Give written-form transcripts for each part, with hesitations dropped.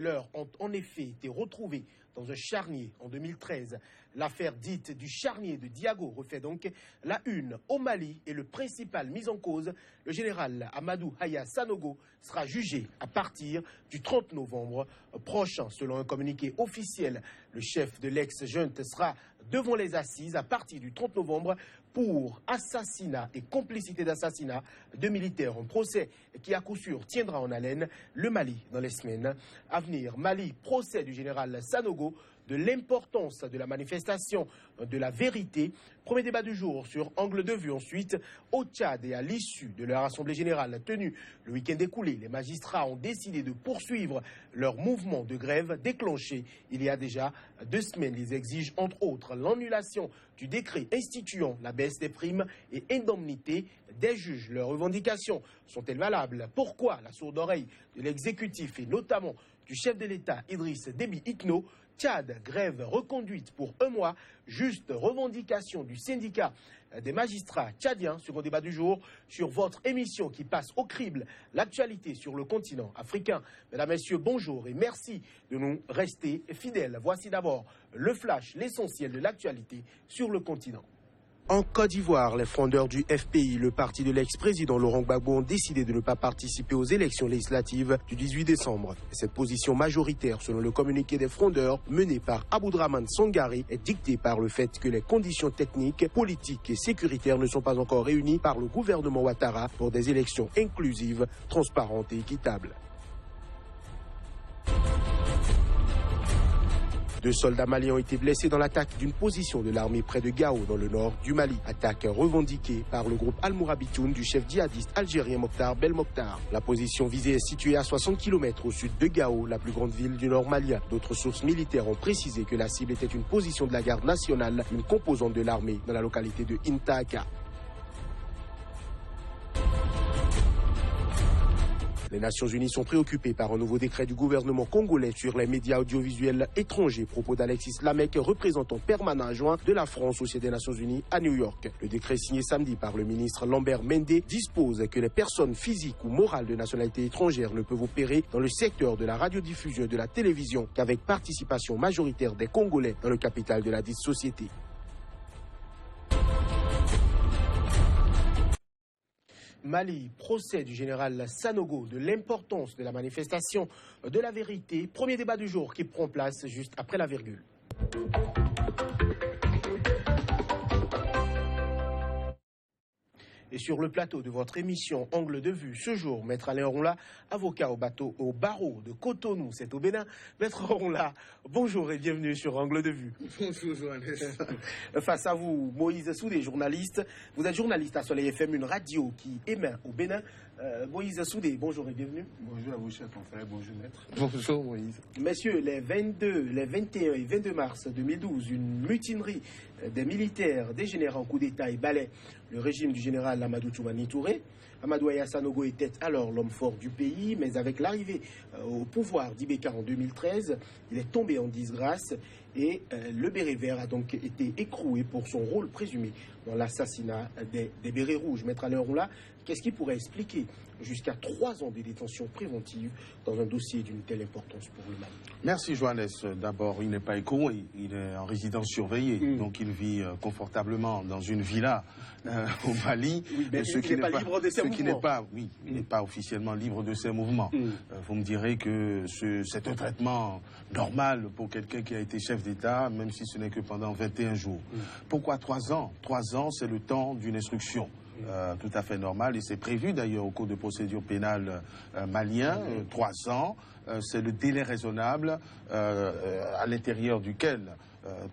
Leurs ont en effet été retrouvés dans un charnier en 2013. L'affaire dite du charnier de Diago refait donc la une au Mali et le principal mis en cause, le général Amadou Haya Sanogo, sera jugé à partir du 30 novembre prochain. Selon un communiqué officiel, le chef de l'ex-junte sera devant les assises à partir du 30 novembre pour assassinat et complicité d'assassinat de militaires. Un procès qui à coup sûr tiendra en haleine le Mali dans les semaines à venir. Mali, procès du général Sanogo, de l'importance de la manifestation de la vérité. Premier débat du jour sur Angle de vue. Ensuite, au Tchad et à l'issue de leur assemblée générale tenue le week-end écoulé, les magistrats ont décidé de poursuivre leur mouvement de grève déclenché il y a déjà 2 semaines. Ils exigent entre autres l'annulation du décret instituant la baisse des primes et indemnités des juges. Leurs revendications sont-elles valables? Pourquoi la sourde oreille de l'exécutif et notamment du chef de l'État Idriss Déby Itno? Tchad, grève reconduite pour 1 mois, juste revendication du syndicat des magistrats tchadiens. Second débat du jour sur votre émission qui passe au crible l'actualité sur le continent africain. Mesdames, Messieurs, bonjour et merci de nous rester fidèles. Voici d'abord le flash, l'essentiel de l'actualité sur le continent. En Côte d'Ivoire, les frondeurs du FPI, le parti de l'ex-président Laurent Gbagbo, ont décidé de ne pas participer aux élections législatives du 18 décembre. Cette position majoritaire, selon le communiqué des frondeurs mené par Aboudraman Sangare, est dictée par le fait que les conditions techniques, politiques et sécuritaires ne sont pas encore réunies par le gouvernement Ouattara pour des élections inclusives, transparentes et équitables. 2 soldats maliens ont été blessés dans l'attaque d'une position de l'armée près de Gao, dans le nord du Mali. Attaque revendiquée par le groupe Al-Mourabitoun du chef djihadiste algérien Mokhtar Belmokhtar. La position visée est située à 60 km au sud de Gao, la plus grande ville du nord malien. D'autres sources militaires ont précisé que la cible était une position de la garde nationale, une composante de l'armée, dans la localité de Intaka. Les Nations Unies sont préoccupées par un nouveau décret du gouvernement congolais sur les médias audiovisuels étrangers. Propos d'Alexis Lamec, représentant permanent adjoint de la France au siège des Nations Unies à New York. Le décret signé samedi par le ministre Lambert Mende dispose que les personnes physiques ou morales de nationalité étrangère ne peuvent opérer dans le secteur de la radiodiffusion et de la télévision qu'avec participation majoritaire des Congolais dans le capital de la dite société. Mali, procès du général Sanogo, de l'importance de la manifestation de la vérité. Premier débat du jour qui prend place juste après la virgule. Et sur le plateau de votre émission Angle de vue, ce jour, Maître Alain Ronla, avocat au barreau de Cotonou, c'est au Bénin. Maître Ronla, bonjour et bienvenue sur Angle de vue. Bonjour Johannes. Face à vous, Moïse Soudé, journaliste. Vous êtes journaliste à Soleil FM, une radio qui émet au Bénin. Moïse Soudé, bonjour et bienvenue. Bonjour à vous, chers confrères. Bonjour, maître. Bonjour, Moïse. Messieurs, les 21 et 22 mars 2012, une mutinerie des militaires dégénérés en coup d'État et balait le régime du général Amadou Toumani Touré. Amadou Haya Sanogo était alors l'homme fort du pays, mais avec l'arrivée au pouvoir d'Ibeka en 2013, il est tombé en disgrâce et le béret vert a donc été écroué pour son rôle présumé dans l'assassinat des bérets rouges. Maître Alain Ronla, qu'est-ce qui pourrait expliquer jusqu'à 3 ans de détention préventive dans un dossier d'une telle importance pour le Mali? Merci Johannes. D'abord, il n'est pas écroué, il est en résidence surveillée, donc il vit confortablement dans une villa au Mali. Oui, mais il n'est pas libre de ses mouvements. Il n'est pas officiellement libre de ses mouvements. Vous me direz que c'est un traitement normal pour quelqu'un qui a été chef d'État, même si ce n'est que pendant 21 jours. Pourquoi 3 ans? 3 ans, c'est le temps d'une instruction. Tout à fait normal et c'est prévu d'ailleurs au Code de procédure pénale malien. 3 ans, c'est le délai raisonnable à l'intérieur duquel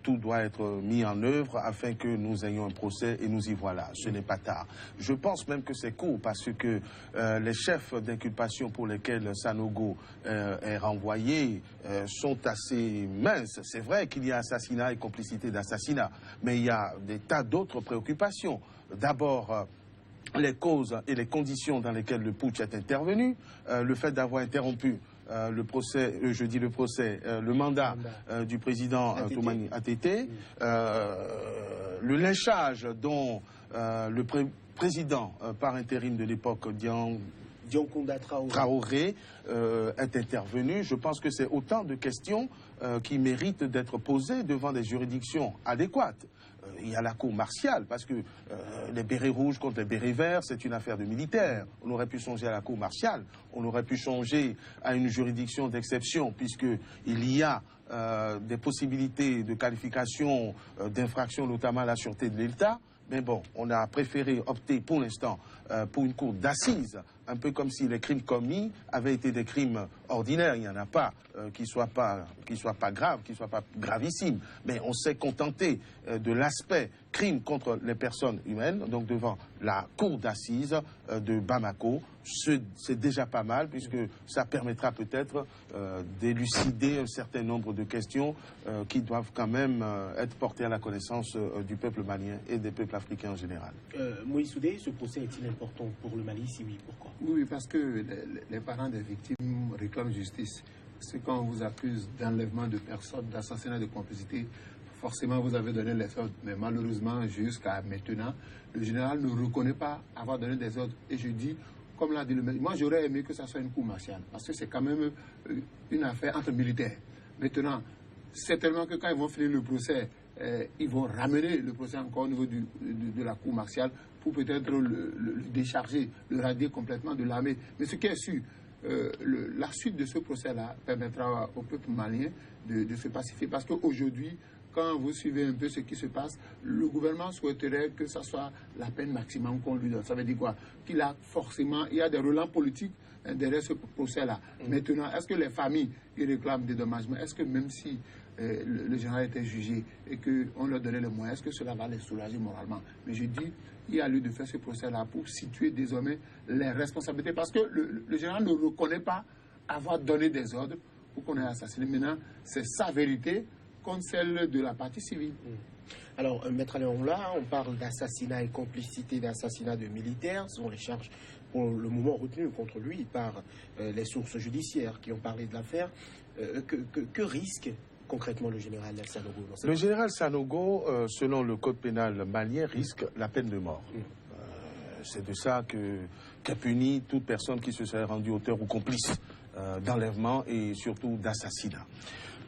tout doit être mis en œuvre afin que nous ayons un procès et nous y voilà. Ce n'est pas tard. Je pense même que c'est court parce que les chefs d'inculpation pour lesquels Sanogo est renvoyé sont assez minces. C'est vrai qu'il y a assassinat et complicité d'assassinat, mais il y a des tas d'autres préoccupations. D'abord, les causes et les conditions dans lesquelles le putsch est intervenu, le fait d'avoir interrompu le mandat du président Toumani Atete, le lynchage dont le président par intérim de l'époque, Dioncounda Traoré est intervenu. Je pense que c'est autant de questions qui méritent d'être posées devant des juridictions adéquates. Il y a la cour martiale, parce que les bérets rouges contre les bérets verts, c'est une affaire de militaires. On aurait pu songer à la cour martiale, on aurait pu songer à une juridiction d'exception, puisqu'il y a des possibilités de qualification d'infraction, notamment à la sûreté de l'État. Mais bon, on a préféré opter pour l'instant pour une cour d'assises, un peu comme si les crimes commis avaient été des crimes ordinaires. Il n'y en a pas qui ne soient pas graves, qui ne soient pas gravissimes. Mais on s'est contenté de l'aspect crime contre les personnes humaines, donc devant la cour d'assises de Bamako. C'est déjà pas mal, puisque ça permettra peut-être d'élucider un certain nombre de questions qui doivent quand même être portées à la connaissance du peuple malien et des peuples africains en général. Moïse Soudé, ce procès est-il important pour le Mali? Si oui, pourquoi? Oui, parce que les parents des victimes réclament justice. C'est quand on vous accuse d'enlèvement de personnes, d'assassinat, de complicité, forcément vous avez donné les ordres. Mais malheureusement, jusqu'à maintenant, le général ne reconnaît pas avoir donné des ordres. Et je dis, comme l'a dit le maire, moi j'aurais aimé que ça soit une cour martiale, parce que c'est quand même une affaire entre militaires. Maintenant, certainement que quand ils vont finir le procès, ils vont ramener le procès encore au niveau de la cour martiale pour peut-être le décharger, le radier complètement de l'armée. Mais ce qui est sûr, la suite de ce procès-là permettra au peuple malien de se pacifier, parce qu'aujourd'hui, quand vous suivez un peu ce qui se passe, le gouvernement souhaiterait que ce soit la peine maximum qu'on lui donne. Ça veut dire quoi? Il y a des relents politiques derrière ce procès-là. Maintenant, est-ce que les familles qui réclament des dommagements, est-ce que même si le général était jugé et qu'on leur donnait les moyens, est-ce que cela va les soulager moralement? Mais je dis, il y a lieu de faire ce procès-là pour situer désormais les responsabilités, parce que le général ne reconnaît pas avoir donné des ordres pour qu'on ait assassiné. Maintenant, c'est sa vérité contre celle de la partie civile. Alors, Maître Léon-là, on parle d'assassinat et complicité d'assassinat de militaires. Ce sont les charges pour le moment retenues contre lui par les sources judiciaires qui ont parlé de l'affaire. Que risque concrètement le général Sanogo? Le général Sanogo, selon le code pénal malien, risque la peine de mort. C'est de ça qu'est punie toute personne qui se serait rendue auteur ou complice d'enlèvement et surtout d'assassinat.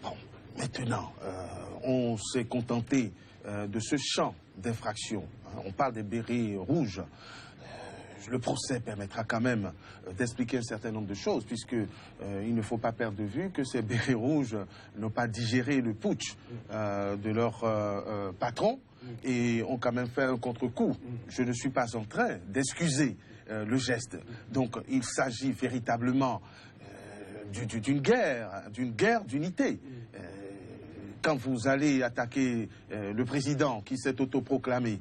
Bon, maintenant, on s'est contenté de ce champ d'infraction. On parle des bérets rouges. Le procès permettra quand même d'expliquer un certain nombre de choses, puisqu'il ne faut pas perdre de vue que ces bérets rouges n'ont pas digéré le putsch de leur patron et ont quand même fait un contre-coup. Je ne suis pas en train d'excuser le geste. Donc il s'agit véritablement d'une guerre d'unité. Quand vous allez attaquer le président qui s'est autoproclamé,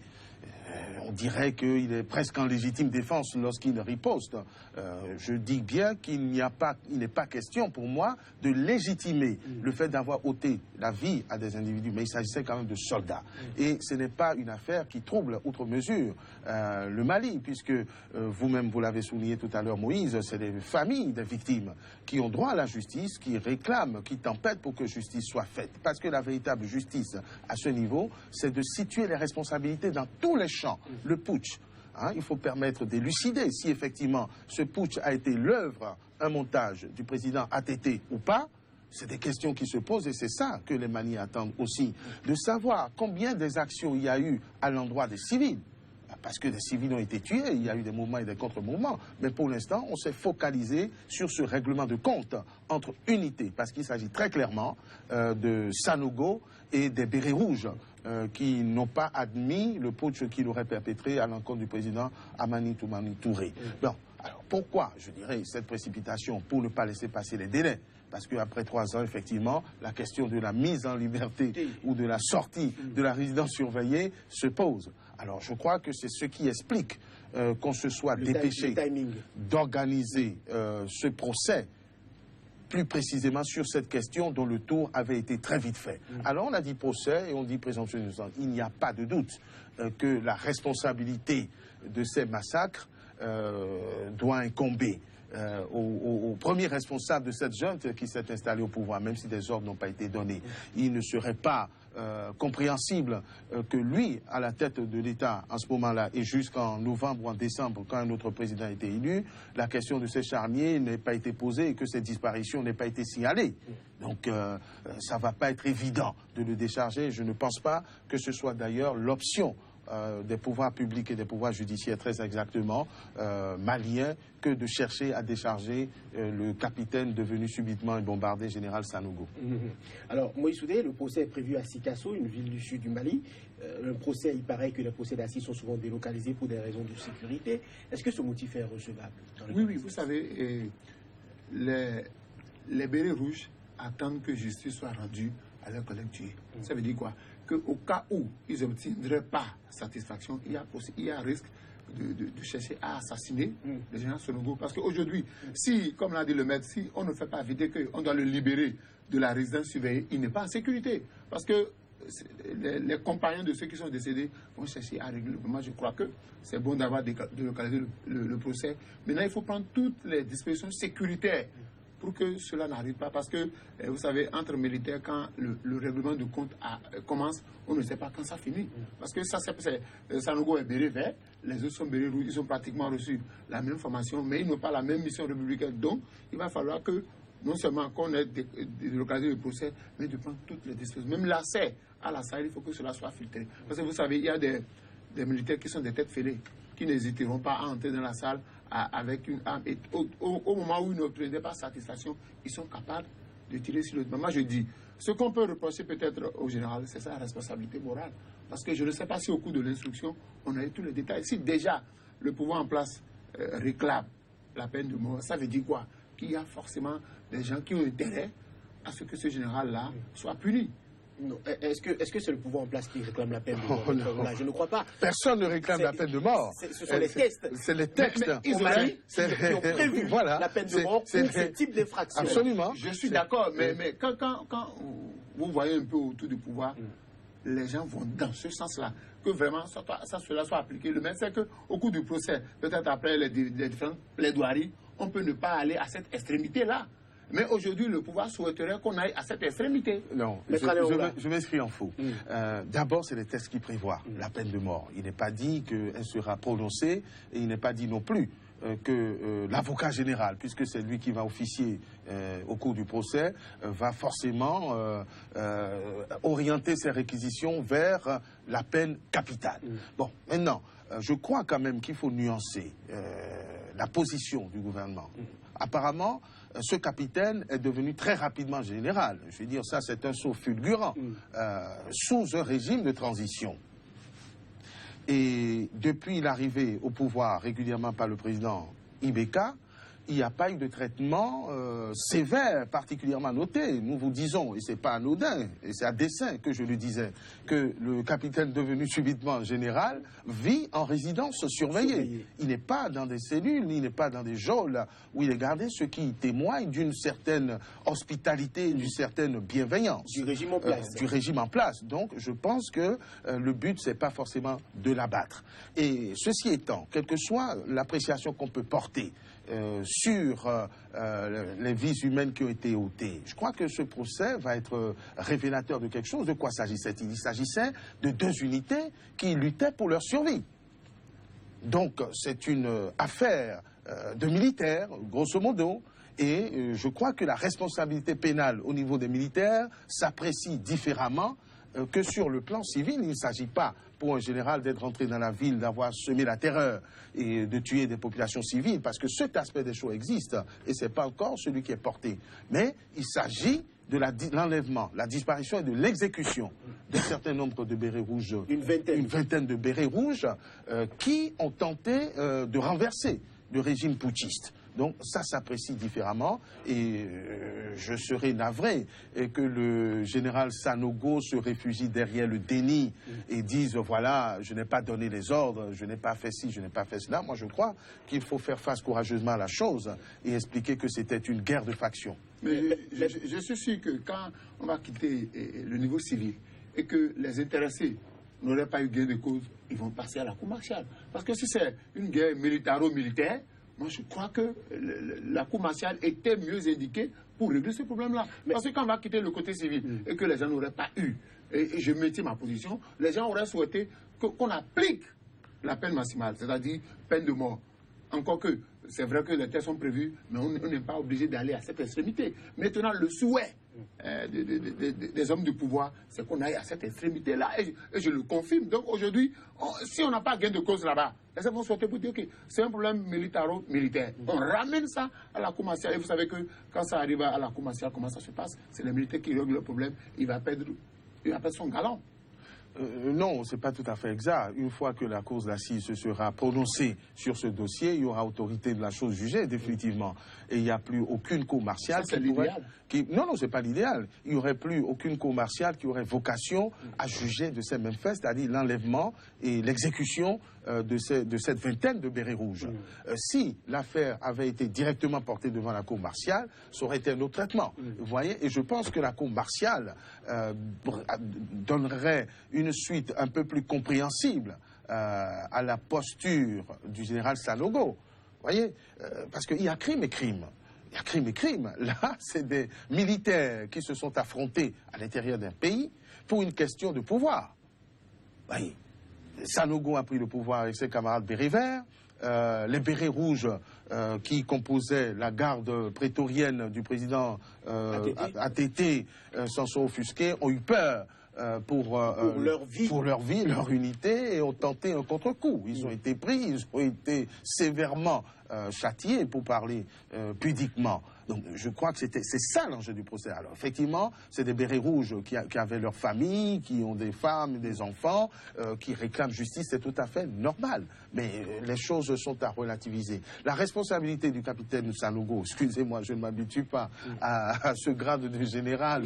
on dirait qu'il est presque en légitime défense lorsqu'il riposte. Je dis bien qu'il n'est pas question pour moi de légitimer le fait d'avoir ôté la vie à des individus, mais il s'agissait quand même de soldats. Et ce n'est pas une affaire qui trouble outre mesure le Mali, puisque vous-même vous l'avez souligné tout à l'heure, Moïse, c'est les familles des victimes qui ont droit à la justice, qui réclament, qui tempêtent pour que justice soit faite. Parce que la véritable justice à ce niveau, c'est de situer les responsabilités dans tous les champs. Le putsch, il faut permettre d'élucider si effectivement ce putsch a été l'œuvre, un montage du président ATT ou pas. C'est des questions qui se posent et c'est ça que les Maliens attendent aussi, de savoir combien des actions il y a eu à l'endroit des civils. Parce que des civils ont été tués, il y a eu des mouvements et des contre-mouvements. Mais pour l'instant, on s'est focalisé sur ce règlement de compte entre unités, parce qu'il s'agit très clairement de Sanogo et des bérets rouges qui n'ont pas admis le putsch qu'il aurait perpétré à l'encontre du président Amani Touré. Bon, alors pourquoi, je dirais, cette précipitation? Pour ne pas laisser passer les délais. Parce qu'après 3 ans, effectivement, la question de la mise en liberté ou de la sortie de la résidence surveillée se pose. Alors je crois que c'est ce qui explique qu'on se soit dépêché d'organiser ce procès, plus précisément sur cette question dont le tour avait été très vite fait. Alors on a dit procès et on dit présomption d'innocence. Il n'y a pas de doute que la responsabilité de ces massacres doit incomber au premier responsable de cette junte qui s'est installé au pouvoir, même si des ordres n'ont pas été donnés. Il ne serait pas compréhensible que lui, à la tête de l'État en ce moment-là, et jusqu'en novembre ou en décembre, quand un autre président a été élu, la question de ces charniers n'ait pas été posée et que ces disparitions n'aient pas été signalées. Donc ça ne va pas être évident de le décharger. Je ne pense pas que ce soit d'ailleurs l'option des pouvoirs publics et des pouvoirs judiciaires très exactement maliens que de chercher à décharger le capitaine devenu subitement un bombardé, général Sanogo. Alors, Moïse Soudé, le procès est prévu à Sikasso, une ville du sud du Mali. Le procès, il paraît que les procès d'assises sont souvent délocalisés pour des raisons de sécurité. Est-ce que ce motif est recevable? Oui, vous savez, les bérets rouges attendent que justice soit rendue à leurs collègues tués. Ça veut dire quoi? Qu'au cas où ils n'obtiendraient pas satisfaction, il y a risque de chercher à assassiner le général Sanogo. Parce qu'aujourd'hui, si, comme l'a dit le maître, si on ne fait pas éviter qu'on doit le libérer de la résidence surveillée, il n'est pas en sécurité. Parce que les compagnons de ceux qui sont décédés vont chercher à régler le problème. Je crois que c'est bon d'avoir délocalisé le procès. Maintenant, il faut prendre toutes les dispositions sécuritaires pour que cela n'arrive pas. Parce que, vous savez, entre militaires, quand le règlement de compte commence, on ne sait pas quand ça finit. Parce que Sanogo est béret vert, les autres sont bérets rouges, ils ont pratiquement reçu la même formation, mais ils n'ont pas la même mission républicaine. Donc, il va falloir que, non seulement qu'on ait délocalisé le procès, mais de prendre toutes les dispositions. Même l'accès à la salle, il faut que cela soit filtré. Parce que vous savez, il y a des militaires qui sont des têtes fêlées, qui n'hésiteront pas à entrer dans la salle avec une arme. Et au moment où ils n'obtiennent pas satisfaction, ils sont capables de tirer sur l'autre. Moi, je dis, ce qu'on peut reprocher peut-être au général, c'est sa responsabilité morale. Parce que je ne sais pas si au cours de l'instruction, on a eu tous les détails. Si déjà le pouvoir en place réclame la peine de mort, ça veut dire quoi? Qu'il y a forcément des gens qui ont intérêt à ce que ce général-là soit puni. Est-ce que c'est le pouvoir en place qui réclame la peine de mort? Là, je ne crois pas. Personne ne réclame la peine de mort. Ce sont les textes. C'est les textes. Qui ont prévu la peine de mort pour ce type d'infraction. Absolument. Je suis d'accord, mais quand vous voyez un peu autour du pouvoir, les gens vont dans ce sens-là. Que vraiment cela soit appliqué. Le même c'est qu'au cours du procès, peut-être après les différentes plaidoiries, on peut ne pas aller à cette extrémité-là. Mais aujourd'hui, le pouvoir souhaiterait qu'on aille à cette extrémité. Non, je m'inscris en faux. D'abord, c'est les textes qui prévoient la peine de mort. Il n'est pas dit qu'elle sera prononcée et il n'est pas dit non plus que l'avocat général, puisque c'est lui qui va officier au cours du procès, va forcément orienter ses réquisitions vers la peine capitale. Bon, maintenant, je crois quand même qu'il faut nuancer la position du gouvernement. Apparemment, ce capitaine est devenu très rapidement général. Je veux dire, ça, c'est un saut fulgurant sous un régime de transition. Et depuis l'arrivée au pouvoir régulièrement par le président Ibeka, il n'y a pas eu de traitement sévère, particulièrement noté. Nous vous disons, et ce n'est pas anodin, et c'est à dessein que je le disais, que le capitaine devenu subitement général vit en résidence surveillée. Il n'est pas dans des cellules, il n'est pas dans des geôles où il est gardé, ce qui témoigne d'une certaine hospitalité, d'une certaine bienveillance. Du régime en place. Du régime en place. Donc, je pense que le but, ce n'est pas forcément de l'abattre. Et ceci étant, quelle que soit l'appréciation qu'on peut porter sur les vies humaines qui ont été ôtées. Je crois que ce procès va être révélateur de quelque chose. De quoi s'agissait-il? Il s'agissait de deux unités qui luttaient pour leur survie. Donc, c'est une affaire de militaires, grosso modo, et je crois que la responsabilité pénale au niveau des militaires s'apprécie différemment que sur le plan civil. Il ne s'agit pas pour un général d'être rentré dans la ville, d'avoir semé la terreur et de tuer des populations civiles, parce que cet aspect des choses existe, et ce n'est pas encore celui qui est porté. Mais il s'agit de l'enlèvement, la disparition et de l'exécution d'un certain nombre de bérets rouges, une vingtaine de bérets rouges, qui ont tenté de renverser le régime putschiste. Donc ça s'apprécie différemment et je serais navré que le général Sanogo se réfugie derrière le déni et dise voilà, je n'ai pas donné les ordres, je n'ai pas fait ci, je n'ai pas fait cela. Moi je crois qu'il faut faire face courageusement à la chose et expliquer que c'était une guerre de factions. Mais je suis sûr que quand on va quitter le niveau civil et que les intéressés n'auraient pas eu gain de cause, ils vont passer à la cour martiale. Parce que si c'est une guerre militaro-militaire, moi je crois que la cour martiale était mieux indiquée pour régler ce problème-là. Parce que quand on va quitter le côté civil et que les gens n'auraient pas eu, et je maintiens ma position, les gens auraient souhaité qu'on applique la peine maximale, c'est-à-dire peine de mort. Encore que, c'est vrai que les textes sont prévus, mais on n'est pas obligé d'aller à cette extrémité. Maintenant, le souhait des hommes du pouvoir, c'est qu'on aille à cette extrémité-là, et je le confirme. Donc aujourd'hui, si on n'a pas gain de cause là-bas, les gens vont souhaiter pour dire que c'est un problème militaro-militaire. On ramène ça à la cour martiale, et vous savez que quand ça arrive à la cour martiale, comment ça se passe? C'est les militaires qui règlent le problème, il va perdre son galon. Non, ce n'est pas tout à fait exact. Une fois que la cour d'assises se sera prononcée sur ce dossier, il y aura autorité de la chose jugée, définitivement. Et il n'y a plus aucune cour martiale qui pourrait... Non, ce n'est pas l'idéal. Il n'y aurait plus aucune cour martiale qui aurait vocation à juger de ces mêmes faits, c'est-à-dire l'enlèvement et l'exécution de cette vingtaine de bérets rouges. Si l'affaire avait été directement portée devant la cour martiale, ça aurait été un autre traitement. Vous voyez? Et je pense que la cour martiale donnerait une suite un peu plus compréhensible à la posture du général Sanogo. Vous voyez? Parce qu'il y a crime et crime. Il y a crime et crime. Là, c'est des militaires qui se sont affrontés à l'intérieur d'un pays pour une question de pouvoir. Vous voyez? Sanogo a pris le pouvoir avec ses camarades bérets verts. Les bérets rouges qui composaient la garde prétorienne du président ATT s'en sont offusqués, ont eu peur pour leur vie, leur unité, et ont tenté un contre-coup. Ils ont été pris, ils ont été sévèrement châtiés, pour parler pudiquement. Donc je crois que c'est ça l'enjeu du procès. Alors effectivement, c'est des bérets rouges qui avaient leur famille, qui ont des femmes, des enfants, qui réclament justice, c'est tout à fait normal. Mais les choses sont à relativiser. La responsabilité du capitaine Sanogo, excusez-moi, je ne m'habitue pas à ce grade de général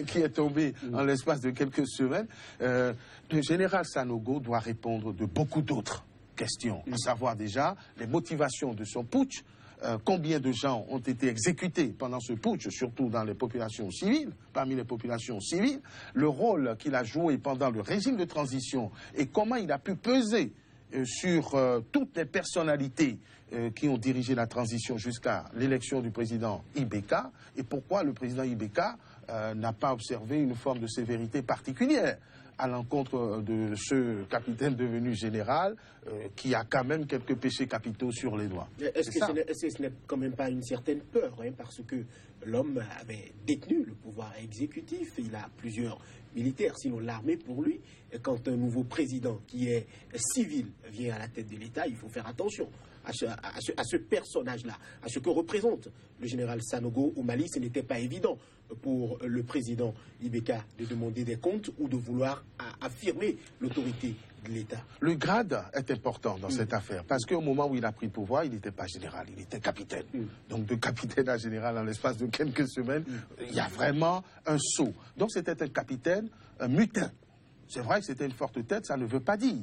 qui est tombé en l'espace de quelques semaines. Le général Sanogo doit répondre de beaucoup d'autres questions, à savoir déjà les motivations de son putsch. Combien de gens ont été exécutés pendant ce putsch, surtout dans les populations civiles, parmi les populations civiles, le rôle qu'il a joué pendant le régime de transition et comment il a pu peser sur toutes les personnalités qui ont dirigé la transition jusqu'à l'élection du président Ibeka, et pourquoi le président Ibeka n'a pas observé une forme de sévérité particulière à l'encontre de ce capitaine devenu général qui a quand même quelques péchés capitaux sur les doigts. Est-ce que ce n'est quand même pas une certaine peur, hein, parce que l'homme avait détenu le pouvoir exécutif, il a plusieurs militaires, sinon l'armée pour lui, et quand un nouveau président qui est civil vient à la tête de l'État, il faut faire attention à ce personnage-là, à ce que représente le général Sanogo au Mali. Ce n'était pas évident pour le président Ibeka de demander des comptes ou de vouloir affirmer l'autorité de l'État. Le grade est important dans cette affaire, parce qu'au moment où il a pris le pouvoir, il n'était pas général, il était capitaine. Donc de capitaine à général en l'espace de quelques semaines, il y a vraiment un saut. Donc c'était un capitaine mutin. C'est vrai que c'était une forte tête, ça ne veut pas dire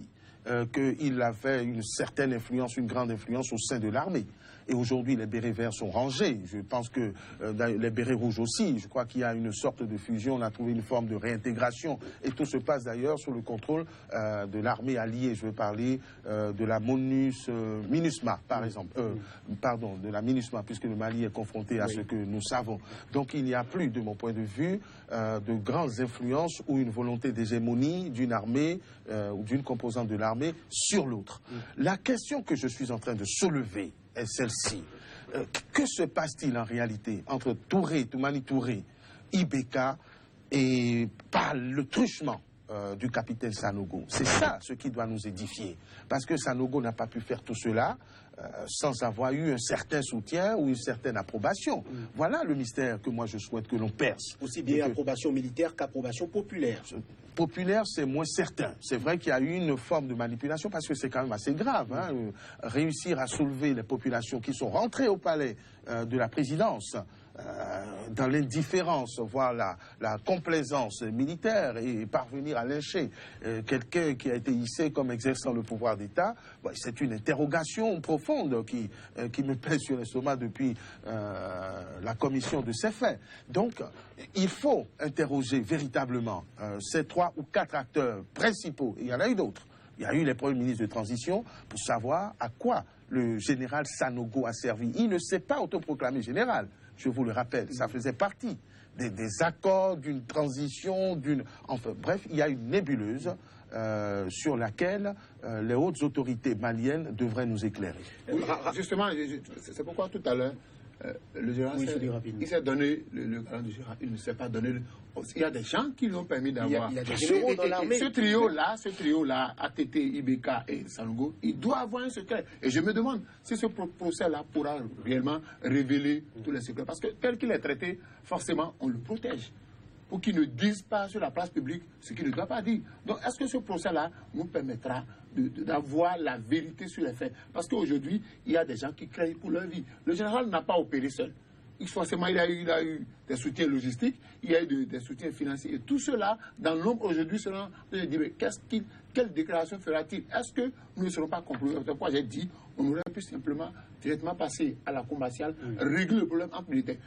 qu'il avait une certaine influence, une grande influence au sein de l'armée. Et aujourd'hui, les bérets verts sont rangés. Je pense que les bérets rouges aussi, je crois qu'il y a une sorte de fusion, on a trouvé une forme de réintégration. Et tout se passe d'ailleurs sous le contrôle de l'armée alliée. Je veux parler de la MINUSMA, par exemple. Pardon, de la MINUSMA, puisque le Mali est confronté à ce que nous savons. Donc il n'y a plus, de mon point de vue, de grandes influences ou une volonté d'hégémonie d'une armée ou d'une composante de l'armée sur l'autre. La question que je suis en train de soulever est celle-ci. Que se passe-t-il en réalité entre Toumani Touré, Ibeka et par le truchement du capitaine Sanogo? C'est ça ce qui doit nous édifier. Parce que Sanogo n'a pas pu faire tout cela sans avoir eu un certain soutien ou une certaine approbation. Voilà le mystère que moi je souhaite que l'on perce. Aussi bien approbation militaire qu'approbation populaire. Populaire, c'est moins certain. C'est vrai qu'il y a eu une forme de manipulation parce que c'est quand même assez grave. Hein, réussir à soulever les populations qui sont rentrées au palais de la présidence dans l'indifférence, voire la complaisance militaire et parvenir à lyncher quelqu'un qui a été hissé comme exerçant le pouvoir d'État, c'est une interrogation profonde qui me pèse sur l'estomac depuis la commission de ces faits. Donc, il faut interroger véritablement ces 3 ou 4 acteurs principaux. Il y en a eu d'autres. Il y a eu les premiers ministres de transition pour savoir à quoi le général Sanogo a servi. Il ne s'est pas autoproclamé général, je vous le rappelle. Ça faisait partie des accords, d'une transition, enfin bref, il y a une nébuleuse sur laquelle les hautes autorités maliennes devraient nous éclairer. Oui, justement, c'est pourquoi tout à l'heure, le général, il s'est donné le grand du général, il ne s'est pas donné. Il y a des gens qui lui ont permis d'avoir. Il y a des généraux dans l'armée. Ce trio-là, ATT, IBK et Sanogo, il doit avoir un secret. Et je me demande si ce procès-là pourra réellement révéler tous les secrets. Parce que tel qu'il est traité, forcément, on le protège. Pour qu'il ne dise pas sur la place publique ce qu'il ne doit pas dire. Donc, est-ce que ce procès-là nous permettra d'avoir la vérité sur les faits? Parce qu'aujourd'hui, il y a des gens qui craignent pour leur vie. Le général n'a pas opéré seul. Forcément, il a eu des soutiens logistiques, il y a eu des soutiens financiers. Et tout cela, dans l'ombre aujourd'hui, sera de dire, mais quelle déclaration fera-t-il? Est-ce que nous ne serons pas compromis? C'est pourquoi j'ai dit, on aurait pu simplement directement passer à la commerciale, régler le problème entre militaires.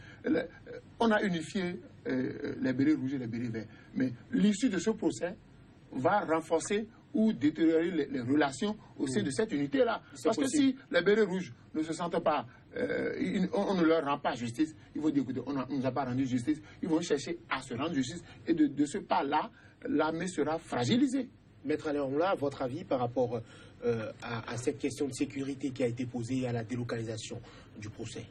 On a unifié les bérets rouges et les bérets verts. Mais l'issue de ce procès va renforcer ou détériorer les relations au sein de cette unité-là. Parce que si les bérets rouges ne se sentent pas, on ne leur rend pas justice, ils vont dire, écoutez, on ne nous a pas rendu justice, ils vont chercher à se rendre justice. Et de ce pas-là, l'armée sera fragilisée. Maître Alain, votre avis par rapport à cette question de sécurité qui a été posée à la délocalisation du procès?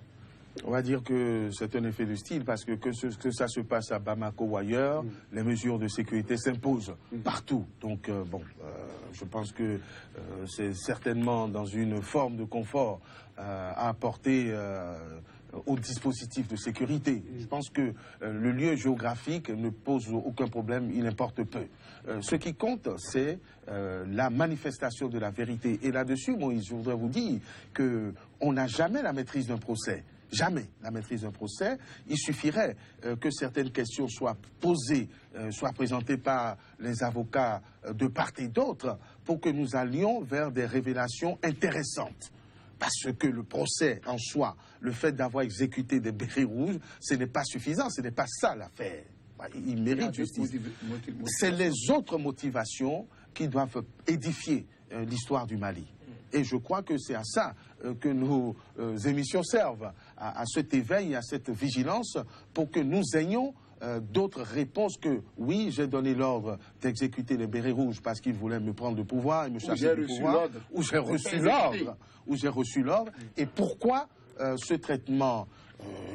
On va dire que c'est un effet de style parce que ça se passe à Bamako ou ailleurs, les mesures de sécurité s'imposent partout. Donc, je pense que c'est certainement dans une forme de confort à apporter au dispositif de sécurité. Je pense que le lieu géographique ne pose aucun problème, il importe peu. Ce qui compte, c'est la manifestation de la vérité. Et là-dessus, Moïse, je voudrais vous dire qu'on n'a jamais la maîtrise d'un procès. Jamais la maîtrise d'un procès. Il suffirait que certaines questions soient posées, soient présentées par les avocats de part et d'autre pour que nous allions vers des révélations intéressantes. Parce que le procès en soi, le fait d'avoir exécuté des bérets rouges, ce n'est pas suffisant, ce n'est pas ça l'affaire. Il mérite justice. C'est les autres motivations qui doivent édifier l'histoire du Mali. Et je crois que c'est à ça que nos émissions servent, à cet éveil, à cette vigilance, pour que nous ayons d'autres réponses que oui, j'ai donné l'ordre d'exécuter les bérets rouges parce qu'ils voulaient me prendre le pouvoir et me chasser du pouvoir, ou j'ai reçu l'ordre, et pourquoi ce traitement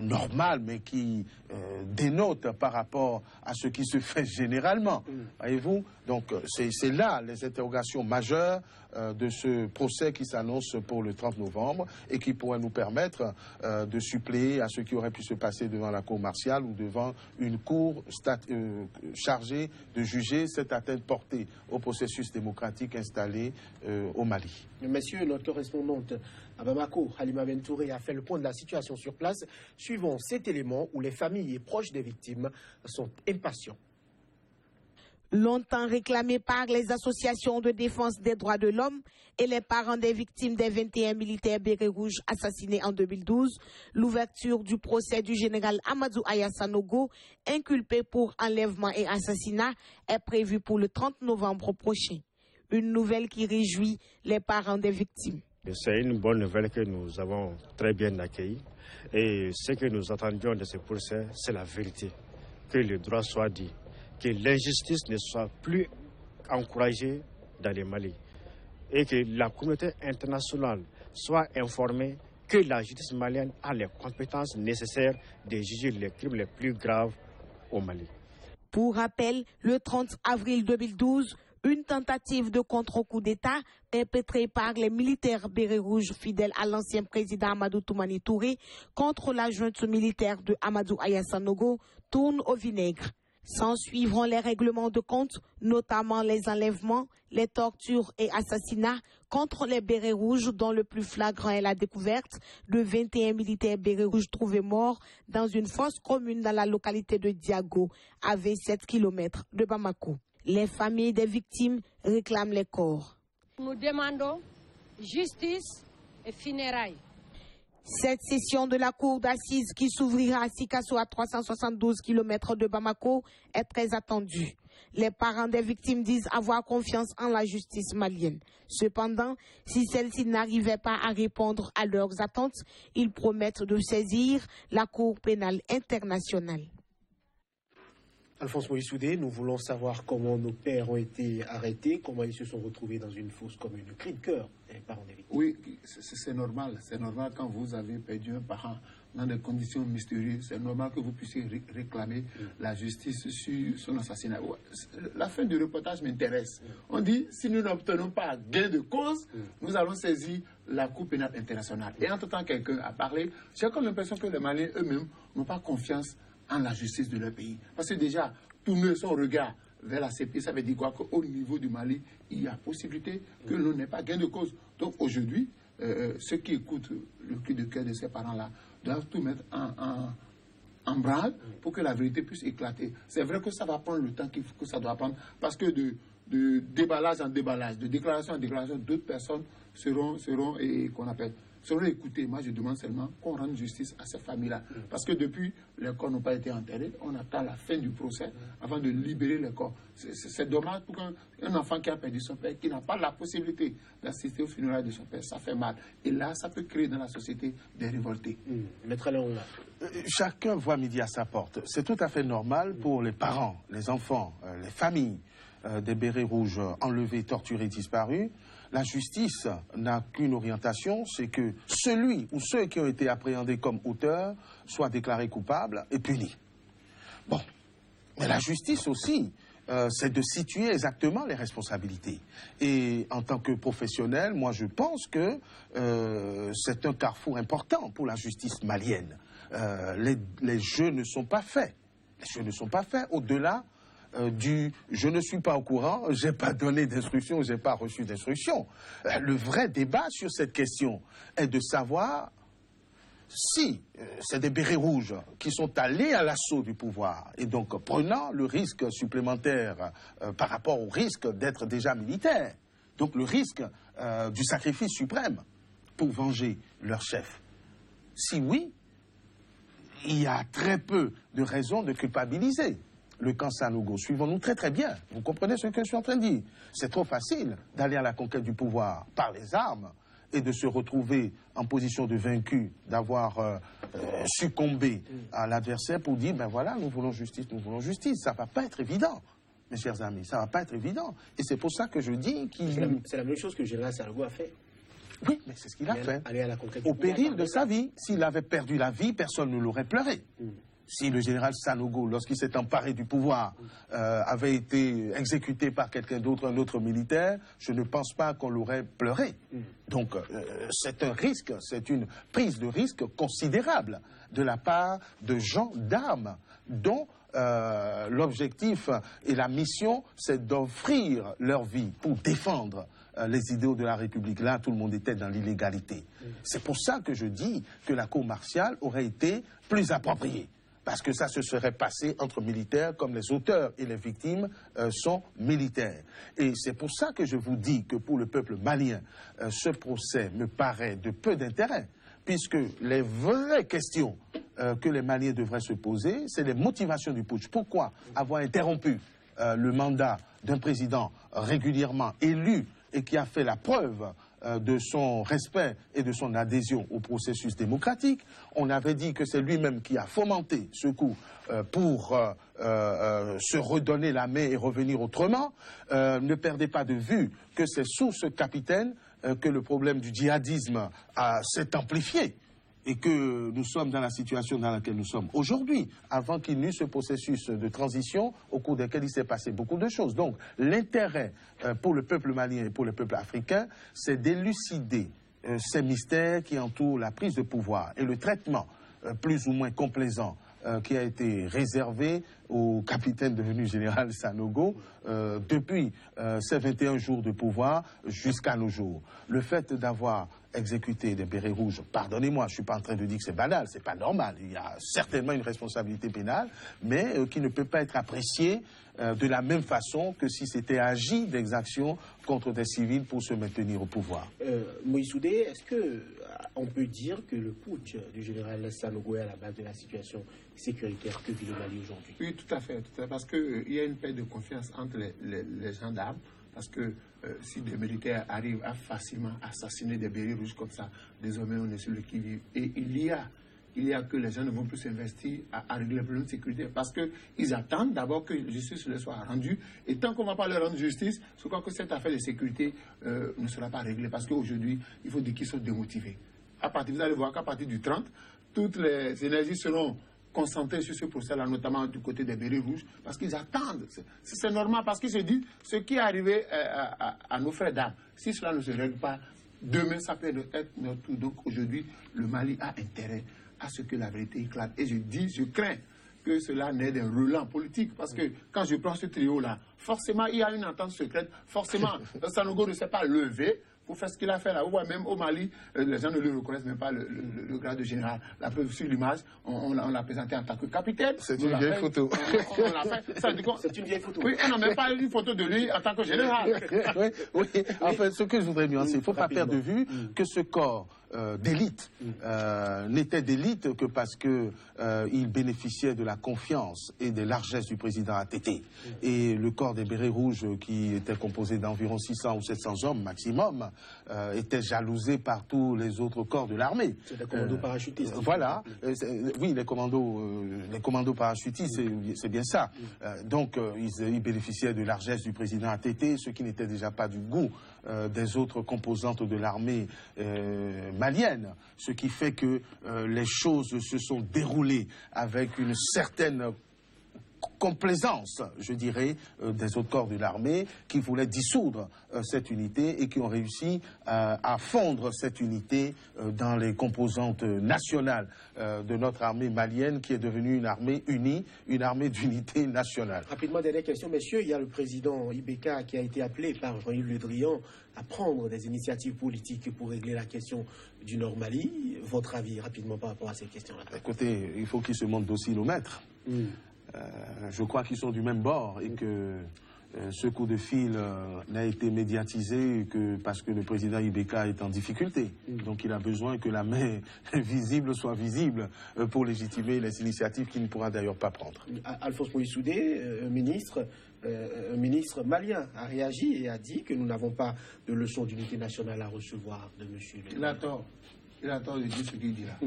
normal, mais qui dénote par rapport à ce qui se fait généralement. Voyez-vous? Donc, c'est là les interrogations majeures de ce procès qui s'annonce pour le 30 novembre et qui pourrait nous permettre de suppléer à ce qui aurait pu se passer devant la cour martiale ou devant une cour chargée de juger cette atteinte portée au processus démocratique installé au Mali. Messieurs, notre correspondante à Bamako, Halima Bentouré, a fait le point de la situation sur place. Suivons cet élément où les familles et proches des victimes sont impatients. Longtemps réclamé par les associations de défense des droits de l'homme et les parents des victimes des 21 militaires bérets rouges assassinés en 2012, l'ouverture du procès du général Amadou Aya Sanogo, inculpé pour enlèvement et assassinat, est prévue pour le 30 novembre prochain. Une nouvelle qui réjouit les parents des victimes. C'est une bonne nouvelle que nous avons très bien accueillie. Et ce que nous attendions de ce procès, c'est la vérité. Que le droit soit dit. Que l'injustice ne soit plus encouragée dans le Mali. Et que la communauté internationale soit informée que la justice malienne a les compétences nécessaires de juger les crimes les plus graves au Mali. Pour rappel, le 30 avril 2012, une tentative de contre-coup d'État perpétrée par les militaires bérets rouges fidèles à l'ancien président Amadou Toumani Touré contre la junte militaire de Amadou Aya Sanogo tourne au vinaigre. S'en suivront les règlements de compte, notamment les enlèvements, les tortures et assassinats contre les bérets rouges, dont le plus flagrant est la découverte de 21 militaires bérets rouges trouvés morts dans une fosse commune dans la localité de Diago, à 27 km de Bamako. Les familles des victimes réclament les corps. Nous demandons justice et funérailles. Cette session de la cour d'assises qui s'ouvrira à Sikasso à 372 km de Bamako est très attendue. Les parents des victimes disent avoir confiance en la justice malienne. Cependant, si celle-ci n'arrivait pas à répondre à leurs attentes, ils promettent de saisir la Cour pénale internationale. Alphonse Moïse Soudé, nous voulons savoir comment nos pères ont été arrêtés, comment ils se sont retrouvés dans une fosse commune. Cri de cœur des parents des victimes. Oui, c'est normal. C'est normal quand vous avez perdu un parent dans des conditions mystérieuses. C'est normal que vous puissiez réclamer la justice sur son assassinat. La fin du reportage m'intéresse. On dit, si nous n'obtenons pas gain de cause, nous allons saisir la Cour pénale internationale. Et entre-temps, quelqu'un a parlé. J'ai comme l'impression que les Maliens eux-mêmes n'ont pas confiance en la justice de leur pays. Parce que déjà, tourner son regard vers la CPI, ça veut dire quoi? Qu'au niveau du Mali, il y a possibilité que l'on n'ait pas gain de cause. Donc aujourd'hui, ceux qui écoutent le cri de cœur de ces parents-là doivent tout mettre en branle pour que la vérité puisse éclater. C'est vrai que ça va prendre le temps que ça doit prendre, parce que de déballage en déballage, de déclaration en déclaration, d'autres personnes seront écoutées. Moi, je demande seulement qu'on rende justice à ces familles-là. Parce que depuis, les corps n'ont pas été enterrés. On attend la fin du procès avant de libérer les corps. C'est dommage pour qu'un enfant qui a perdu son père, qui n'a pas la possibilité d'assister au funérailles de son père, ça fait mal. Et là, ça peut créer dans la société des révoltés. Maître Léon, chacun voit midi à sa porte. C'est tout à fait normal pour les parents, les enfants, les familles des bérets rouges enlevés, torturés, disparus. La justice n'a qu'une orientation, c'est que celui ou ceux qui ont été appréhendés comme auteurs soient déclarés coupables et punis. Bon, mais la justice aussi, c'est de situer exactement les responsabilités. Et en tant que professionnel, moi je pense que c'est un carrefour important pour la justice malienne. Les jeux ne sont pas faits. Les jeux ne sont pas faits au-delà je ne suis pas au courant, je n'ai pas donné d'instruction, je n'ai pas reçu d'instruction. Le vrai débat sur cette question est de savoir si c'est des bérets rouges qui sont allés à l'assaut du pouvoir et donc prenant le risque supplémentaire par rapport au risque d'être déjà militaire, donc le risque du sacrifice suprême pour venger leur chef. Si oui, il y a très peu de raisons de culpabiliser le camp Sanogo. Suivons-nous très très bien. Vous comprenez ce que je suis en train de dire? C'est trop facile d'aller à la conquête du pouvoir par les armes et de se retrouver en position de vaincu, d'avoir succombé à l'adversaire pour dire, ben voilà, nous voulons justice, nous voulons justice. Ça ne va pas être évident, mes chers amis, ça ne va pas être évident. Et c'est pour ça que je dis qu'il... C'est la même chose que le général Sanogo a fait. Oui, mais c'est ce qu'il a fait. Aller à la conquête au péril de sa vie. S'il avait perdu la vie, personne ne l'aurait pleuré. Si le général Sanogo, lorsqu'il s'est emparé du pouvoir, avait été exécuté par quelqu'un d'autre, un autre militaire, je ne pense pas qu'on l'aurait pleuré. Donc, c'est un risque, c'est une prise de risque considérable de la part de gens d'armes dont l'objectif et la mission, c'est d'offrir leur vie pour défendre les idéaux de la République. Là, tout le monde était dans l'illégalité. C'est pour ça que je dis que la cour martiale aurait été plus appropriée. Parce que ça se serait passé entre militaires, comme les auteurs et les victimes sont militaires. Et c'est pour ça que je vous dis que pour le peuple malien, ce procès me paraît de peu d'intérêt, puisque les vraies questions que les Maliens devraient se poser, c'est les motivations du putsch. Pourquoi avoir interrompu le mandat d'un président régulièrement élu et qui a fait la preuve de son respect et de son adhésion au processus démocratique? On avait dit que c'est lui-même qui a fomenté ce coup pour se redonner la main et revenir autrement. Ne perdez pas de vue que c'est sous ce capitaine que le problème du djihadisme s'est amplifié et que nous sommes dans la situation dans laquelle nous sommes aujourd'hui, avant qu'il n'y eût ce processus de transition au cours desquels il s'est passé beaucoup de choses. Donc l'intérêt pour le peuple malien et pour le peuple africain, c'est d'élucider ces mystères qui entourent la prise de pouvoir et le traitement plus ou moins complaisant qui a été réservé au capitaine devenu général Sanogo depuis ses 21 jours de pouvoir jusqu'à nos jours. Le fait d'avoir exécuter des bérets rouges, pardonnez-moi, je ne suis pas en train de dire que c'est banal, c'est pas normal. Il y a certainement une responsabilité pénale, mais qui ne peut pas être appréciée de la même façon que si c'était agi d'exaction contre des civils pour se maintenir au pouvoir. Moïse Soudé, est-ce qu'on peut dire que le putsch du général Sanogo est à la base de la situation sécuritaire que vit le Mali aujourd'hui? Oui, tout à fait, parce qu'il y a une perte de confiance entre les gendarmes, parce que si des militaires arrivent à facilement assassiner des bérets rouges comme ça, désormais on est sur le qui-vive. Et il y a que les gens ne vont plus s'investir à régler les problèmes de sécurité parce qu'ils attendent d'abord que la justice leur soit rendue. Et tant qu'on ne va pas leur rendre justice, je crois que cette affaire de sécurité ne sera pas réglée parce qu'aujourd'hui, il faut dire qu'ils sont démotivés. Vous allez voir qu'à partir du 30, toutes les énergies seront concentrés sur ce procès-là, notamment du côté des bérets rouges, parce qu'ils attendent. C'est normal, parce qu'ils se disent, ce qui est arrivé à nos frères d'armes, si cela ne se règle pas, demain, ça peut être notre tour. Donc aujourd'hui, le Mali a intérêt à ce que la vérité éclate. Et je crains que cela n'ait d'un relent politique, parce que quand je prends ce trio-là, forcément, il y a une entente secrète, forcément, Sanogo ne s'est pas levé pour faire ce qu'il a fait là. Même au Mali, les gens ne lui reconnaissent même pas le grade de général. La preuve sur l'image, on l'a présenté en tant que capitaine. C'est une vieille photo. C'est une vieille photo. Oui, on n'a même pas une photo de lui en tant que général. Oui. En fait, ce que je voudrais nuancer, il ne faut pas perdre de vue que ce corps d'élite n'était d'élite que parce qu'il bénéficiait de la confiance et des largesses du président ATT. Et le corps des bérets rouges, qui était composé d'environ 600 ou 700 hommes maximum, était jalousé par tous les autres corps de l'armée. C'est des commandos parachutistes. Voilà. Oui, les commandos parachutistes, c'est bien ça. Donc, ils bénéficiaient de largesses du président ATT, ce qui n'était déjà pas du goût des autres composantes de l'armée malienne, ce qui fait que les choses se sont déroulées avec une certaine complaisance, je dirais, des autres corps de l'armée qui voulaient dissoudre cette unité et qui ont réussi à fondre cette unité dans les composantes nationales de notre armée malienne qui est devenue une armée unie, une armée d'unité nationale. Rapidement, dernière question, messieurs. Il y a le président Ibeka qui a été appelé par Jean-Yves Le Drian à prendre des initiatives politiques pour régler la question du Nord Mali. Votre avis rapidement par rapport à cette question-là? Écoutez, il faut qu'ils se montrent dociles au maître. Je crois qu'ils sont du même bord et que ce coup de fil n'a été médiatisé que parce que le président Ibeka est en difficulté. Donc il a besoin que la main visible soit visible pour légitimer les initiatives qu'il ne pourra d'ailleurs pas prendre. Alphonse Moïse Soudé, ministre malien, a réagi et a dit que nous n'avons pas de leçon d'unité nationale à recevoir de monsieur le... Il a tort de dire ce qu'il dit là.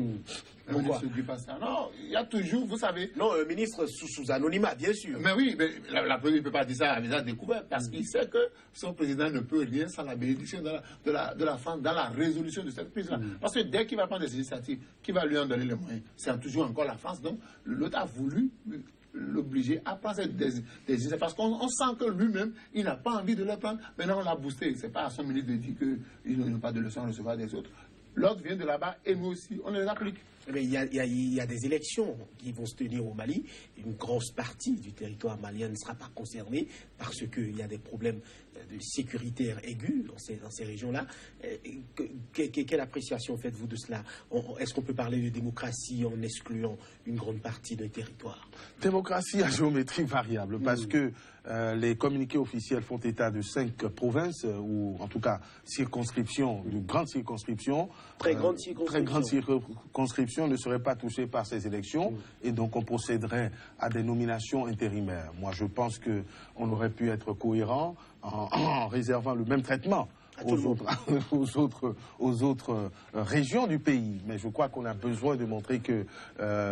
Le ministre ne dit pas ça. Non, il y a toujours, vous savez... Non, un ministre sous anonymat, bien sûr. Mais oui, mais la première ne peut pas dire ça à visage découvert parce qu'il sait que son président ne peut rien sans la bénédiction de la France dans la résolution de cette crise-là. Parce que dès qu'il va prendre des initiatives, qui va lui en donner les moyens? C'est toujours encore la France. Donc, l'autre a voulu l'obliger à prendre des initiatives parce qu'on sent que lui-même, il n'a pas envie de les prendre. Maintenant, on l'a boosté. Ce n'est pas à son ministre de dire qu'ils n'ont pas de leçons à recevoir des autres. L'autre vient de là-bas et nous aussi, on les applique. Mais il y a des élections qui vont se tenir au Mali. Une grosse partie du territoire malien ne sera pas concernée parce qu'il y a des problèmes sécuritaires aigus dans ces régions-là. Quelle appréciation faites-vous de cela? Est-ce qu'on peut parler de démocratie en excluant une grande partie d'un territoire? Démocratie à géométrie variable, parce que les communiqués officiels font état de 5 provinces, ou en tout cas circonscriptions, de grandes circonscriptions. Très grandes circonscriptions ne seraient pas touchées par ces élections, et donc on procéderait à des nominations intérimaires. Moi, je pense qu'on aurait pu être cohérent en réservant le même traitement aux autres régions du pays. Mais je crois qu'on a besoin de montrer que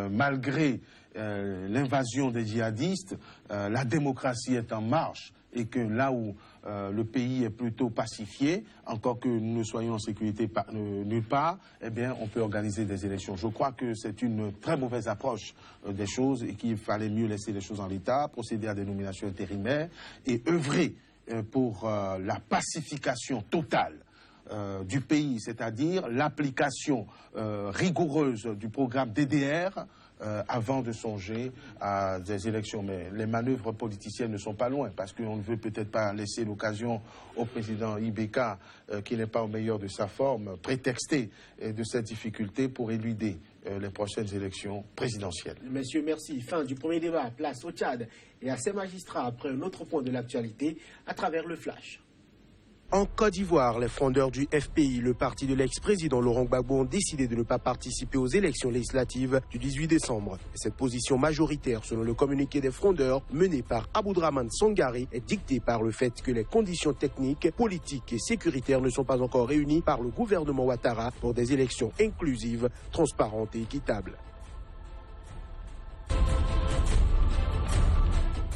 malgré l'invasion des djihadistes, la démocratie est en marche et que là où le pays est plutôt pacifié, encore que nous ne soyons en sécurité nulle part, eh bien, on peut organiser des élections. Je crois que c'est une très mauvaise approche des choses et qu'il fallait mieux laisser les choses en l'état, procéder à des nominations intérimaires et œuvrer pour la pacification totale du pays, c'est-à-dire l'application rigoureuse du programme DDR avant de songer à des élections. Mais les manœuvres politiciennes ne sont pas loin, parce qu'on ne veut peut-être pas laisser l'occasion au président Ibeka, qui n'est pas au meilleur de sa forme, prétexter de cette difficulté pour éluder les prochaines élections présidentielles. Messieurs, merci. Fin du premier débat. Place au Tchad et à ses magistrats après un autre point de l'actualité à travers le Flash. En Côte d'Ivoire, les frondeurs du FPI, le parti de l'ex-président Laurent Gbagbo, ont décidé de ne pas participer aux élections législatives du 18 décembre. Cette position majoritaire, selon le communiqué des frondeurs mené par Aboudraman Sangari, est dictée par le fait que les conditions techniques, politiques et sécuritaires ne sont pas encore réunies par le gouvernement Ouattara pour des élections inclusives, transparentes et équitables.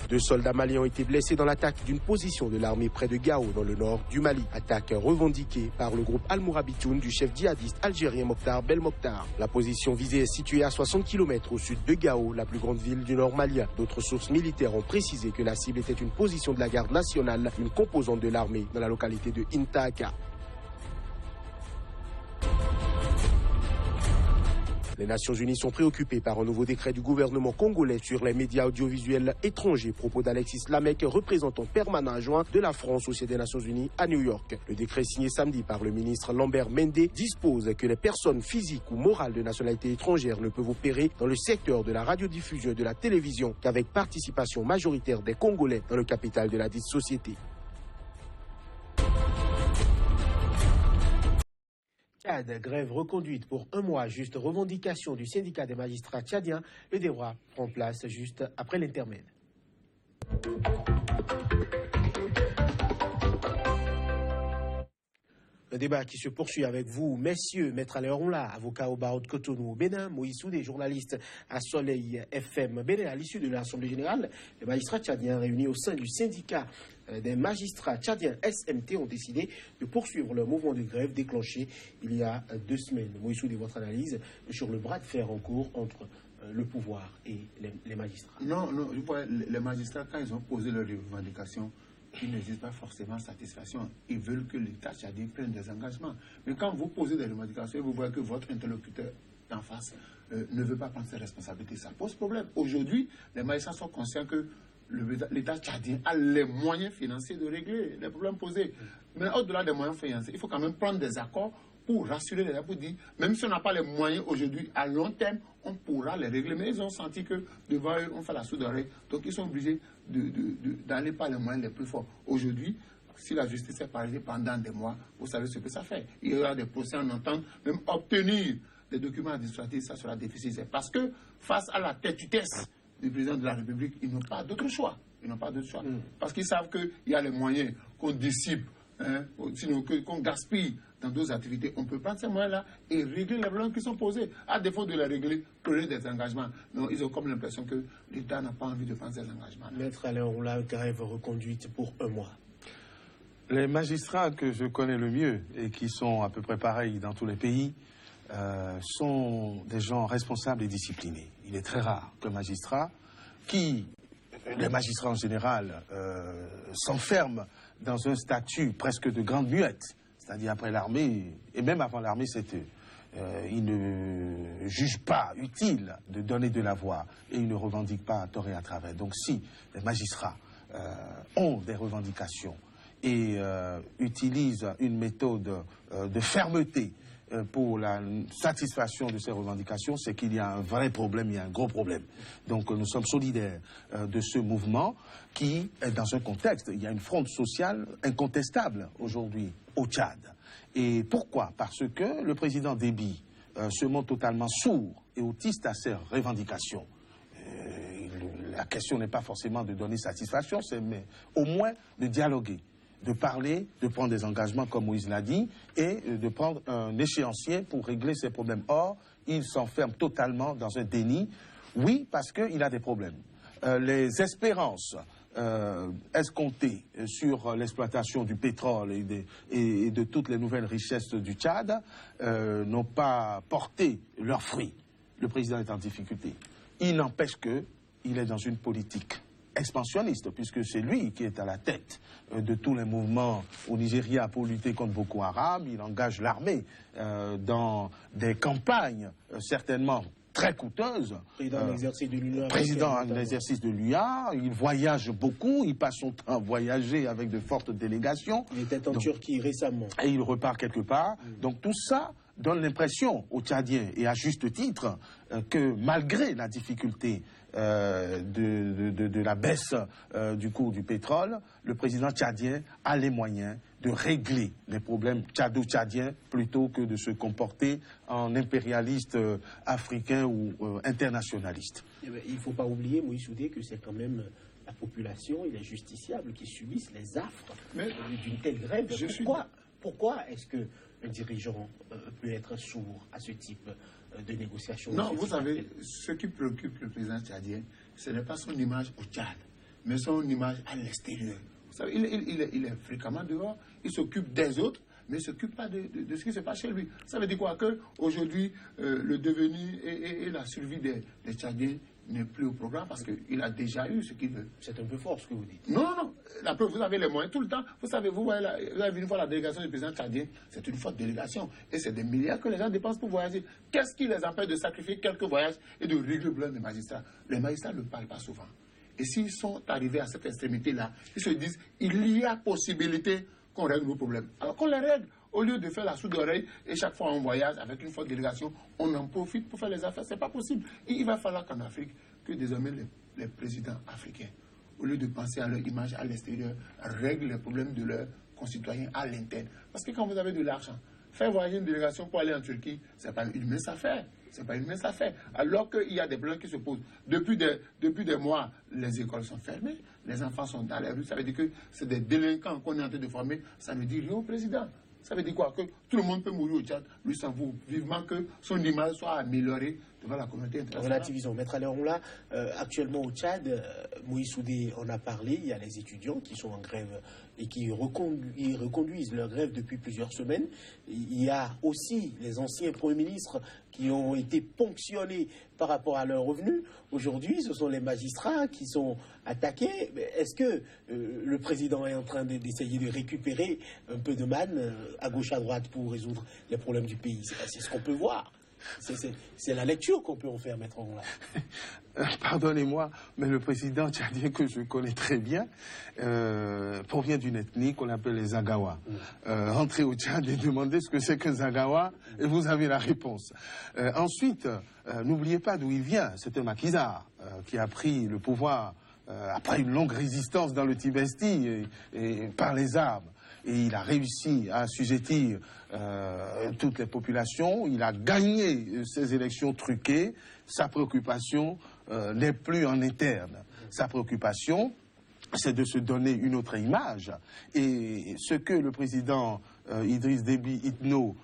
2 soldats maliens ont été blessés dans l'attaque d'une position de l'armée près de Gao, dans le nord du Mali. Attaque revendiquée par le groupe Al-Mourabitoun du chef djihadiste algérien Mokhtar Belmokhtar. La position visée est située à 60 km au sud de Gao, la plus grande ville du nord malien. D'autres sources militaires ont précisé que la cible était une position de la garde nationale, une composante de l'armée, dans la localité de Intaka. Les Nations Unies sont préoccupées par un nouveau décret du gouvernement congolais sur les médias audiovisuels étrangers. Propos d'Alexis Lamec, représentant permanent adjoint de la France au siège des Nations Unies à New York. Le décret signé samedi par le ministre Lambert Mende dispose que les personnes physiques ou morales de nationalité étrangère ne peuvent opérer dans le secteur de la radiodiffusion et de la télévision qu'avec participation majoritaire des Congolais dans le capital de la dite société. Tchad, grève reconduite pour 1 mois, juste revendication du syndicat des magistrats tchadiens. Le débat prend place juste après l'intermède. Un débat qui se poursuit avec vous, messieurs, Maître Aléronla, avocat au barreau de Cotonou au Bénin, Moïse Soudé, journaliste à Soleil FM Bénin. À l'issue de l'Assemblée générale, les magistrats tchadiens réunis au sein du syndicat des magistrats tchadiens SMT ont décidé de poursuivre leur mouvement de grève déclenché il y a 2 semaines. Moïse Soudé, votre analyse sur le bras de fer en cours entre le pouvoir et les magistrats. Non, je vois, les magistrats, quand ils ont posé leurs revendications, ils n'existent pas forcément satisfaction. Ils veulent que l'État tchadien prenne des engagements. Mais quand vous posez des revendications, vous voyez que votre interlocuteur en face ne veut pas prendre ses responsabilités. Ça pose problème. Aujourd'hui, les magistrats sont conscients que l'État tchadien a les moyens financiers de régler les problèmes posés. Mais au-delà des moyens financiers, il faut quand même prendre des accords pour rassurer les gens, pour dire, même si on n'a pas les moyens aujourd'hui, à long terme, on pourra les régler. Mais ils ont senti que devant eux, on fait la sourde oreille. Donc ils sont obligés d'aller par les moyens les plus forts. Aujourd'hui, si la justice est paralysée pendant des mois, vous savez ce que ça fait. Il y aura des procès en entente, même obtenir des documents administratifs, ça sera difficile. Parce que face à la têtutesse du président de la République, ils n'ont pas d'autre choix. Ils n'ont pas d'autre choix. Parce qu'ils savent qu'il y a les moyens qu'on dissipe, sinon qu'on gaspille dans d'autres activités. On peut prendre ces moyens-là et régler les problèmes qui sont posés. À défaut de les régler, prenez des engagements. Non, ils ont comme l'impression que l'État n'a pas envie de prendre ces engagements. Maître Aléronla, grève reconduite pour 1 mois. Les magistrats que je connais le mieux et qui sont à peu près pareils dans tous les pays sont des gens responsables et disciplinés. Il est très rare qu'un magistrat les magistrats en général, s'enferment dans un statut presque de grande muette. C'est-à-dire après l'armée, et même avant l'armée, c'était... ils ne jugent pas utile de donner de la voix et ils ne revendiquent pas à tort et à travers. Donc si les magistrats ont des revendications et utilisent une méthode de fermeté pour la satisfaction de ces revendications, c'est qu'il y a un vrai problème, il y a un gros problème. Donc nous sommes solidaires de ce mouvement qui est dans un contexte, il y a une fronde sociale incontestable aujourd'hui au Tchad. Et pourquoi? Parce que le président Déby se montre totalement sourd et autiste à ses revendications. La question n'est pas forcément de donner satisfaction, mais au moins de dialoguer, de parler, de prendre des engagements comme Moïse l'a dit, et de prendre un échéancier pour régler ces problèmes. Or, il s'enferme totalement dans un déni. Oui, parce qu'il a des problèmes. Les espérances escomptées sur l'exploitation du pétrole et de toutes les nouvelles richesses du Tchad n'ont pas porté leurs fruits. Le président est en difficulté. Il n'empêche qu'il est dans une politique expansionniste, puisque c'est lui qui est à la tête de tous les mouvements au Nigeria pour lutter contre Boko Haram. Il engage l'armée dans des campagnes certainement très coûteuse. Président en exercice de l'UA. Président en exercice de l'UA, il voyage beaucoup, il passe son temps à voyager avec de fortes délégations. Il était en Turquie récemment. Et il repart quelque part. Donc tout ça donne l'impression aux Tchadiens, et à juste titre, que malgré la difficulté de la baisse du cours du pétrole, le président tchadien a les moyens de régler les problèmes tchado-tchadiens plutôt que de se comporter en impérialiste africain ou internationaliste. Eh bien, il ne faut pas oublier, Moïse Soudé, que c'est quand même la population et les justiciables qui subissent les affres d'une telle grève. Pourquoi est-ce qu'un dirigeant peut être sourd à ce type de négociation? Non, vous savez, ce qui préoccupe le président tchadien, ce n'est pas son image au Tchad, mais son image à l'extérieur. Vous savez, il est fréquemment dehors, il s'occupe des autres, mais il ne s'occupe pas de ce qui se passe chez lui. Ça veut dire quoi? Qu'aujourd'hui, le devenir et la survie des Tchadiens n'est plus au programme parce qu'il a déjà eu ce qu'il veut. C'est un peu fort ce que vous dites. Non, non. La preuve, vous avez les moyens tout le temps. Vous savez, vous avez vu une fois la délégation du président tchadien, c'est une forte délégation. Et c'est des milliards que les gens dépensent pour voyager. Qu'est-ce qui les empêche de sacrifier quelques voyages et de régler le problème des magistrats? Les magistrats ne parlent pas souvent. Et s'ils sont arrivés à cette extrémité-là, ils se disent, il y a possibilité qu'on règle nos problèmes. Alors qu'on les règle. Au lieu de faire la sourde oreille et chaque fois on voyage avec une forte délégation, on en profite pour faire les affaires. Ce n'est pas possible. Et il va falloir qu'en Afrique, que désormais les présidents africains, au lieu de penser à leur image à l'extérieur, règlent les problèmes de leurs concitoyens à l'interne. Parce que quand vous avez de l'argent, faire voyager une délégation pour aller en Turquie, ce n'est pas une mince affaire. C'est pas une mince affaire. Alors qu'il y a des problèmes qui se posent. Depuis des mois, les écoles sont fermées, les enfants sont dans les rues. Ça veut dire que c'est des délinquants qu'on est en train de former. Ça ne dit rien au président. Ça veut dire quoi? Que tout le monde peut mourir au Tchad. Lui s'en fout vivement que son image soit améliorée devant la communauté internationale. Relativisons. Maître Aléron, actuellement au Tchad, Moïse Soudé en a parlé, il y a les étudiants qui sont en grève et qui reconduisent leur grève depuis plusieurs semaines. Il y a aussi les anciens premiers ministres qui ont été ponctionnés par rapport à leurs revenus. Aujourd'hui, ce sont les magistrats qui sont attaqués. Est-ce que le président est en train d'essayer de récupérer un peu de manne à gauche, à droite pour résoudre les problèmes du pays? C'est ce qu'on peut voir. C'est la lecture qu'on peut en faire, Maître Aléron. Pardonnez-moi, mais le président tchadien que je connais très bien provient d'une ethnie qu'on appelle les Zagawa. Rentrez au Tchad et demandez ce que c'est qu'un Zagawa et vous avez la réponse. Ensuite, n'oubliez pas d'où il vient. C'est un maquisard qui a pris le pouvoir après une longue résistance dans le Tibesti et par les armes. Et il a réussi à assujettir toutes les populations. Il a gagné ces élections truquées. Sa préoccupation n'est plus en interne. Sa préoccupation, c'est de se donner une autre image. Et ce que le président Idriss Déby Itno